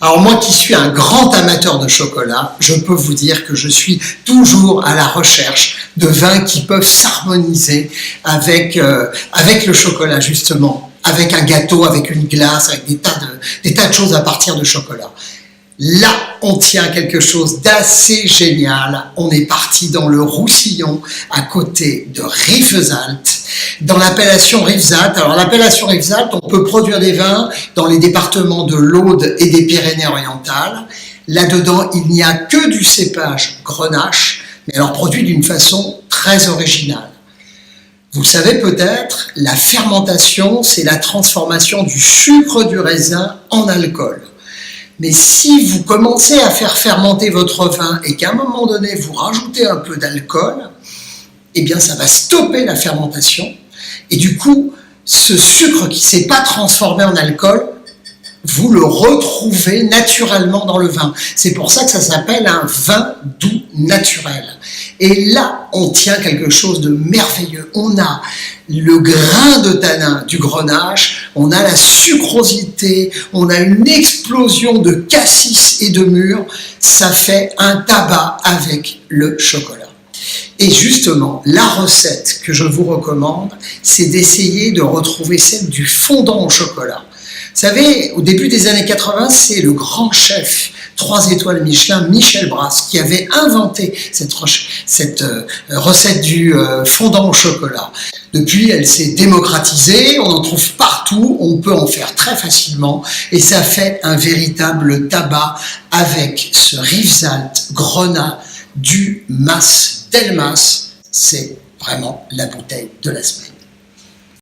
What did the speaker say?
Alors moi qui suis un grand amateur de chocolat, je peux vous dire que je suis toujours à la recherche de vins qui peuvent s'harmoniser avec le chocolat justement, avec un gâteau, avec une glace, avec des tas de choses à partir de chocolat. Là, on tient quelque chose d'assez génial. On est parti dans le Roussillon, à côté de Rivesaltes, dans l'appellation Rivesaltes. Alors l'appellation Rivesaltes, on peut produire des vins dans les départements de l'Aude et des Pyrénées-Orientales. Là-dedans, il n'y a que du cépage Grenache, mais alors produit d'une façon très originale. Vous savez peut-être, la fermentation, c'est la transformation du sucre du raisin en alcool. Mais si vous commencez à faire fermenter votre vin et qu'à un moment donné, vous rajoutez un peu d'alcool, eh bien ça va stopper la fermentation. Et du coup, ce sucre qui ne s'est pas transformé en alcool, vous le retrouvez naturellement dans le vin. C'est pour ça que ça s'appelle un vin doux naturel. Et là, on tient quelque chose de merveilleux. On a le grain de tanin du Grenache, on a la sucrosité, on a une explosion de cassis et de mûre. Ça fait un tabac avec le chocolat. Et justement, la recette que je vous recommande, c'est d'essayer de retrouver celle du fondant au chocolat. Vous savez, au début des années 80, c'est le grand chef 3 étoiles Michelin, Michel Bras, qui avait inventé cette recette du fondant au chocolat. Depuis, elle s'est démocratisée, on en trouve partout, on peut en faire très facilement, et ça fait un véritable tabac avec ce Rivesaltes Grenat du Mas Delmas. C'est vraiment la bouteille de la semaine.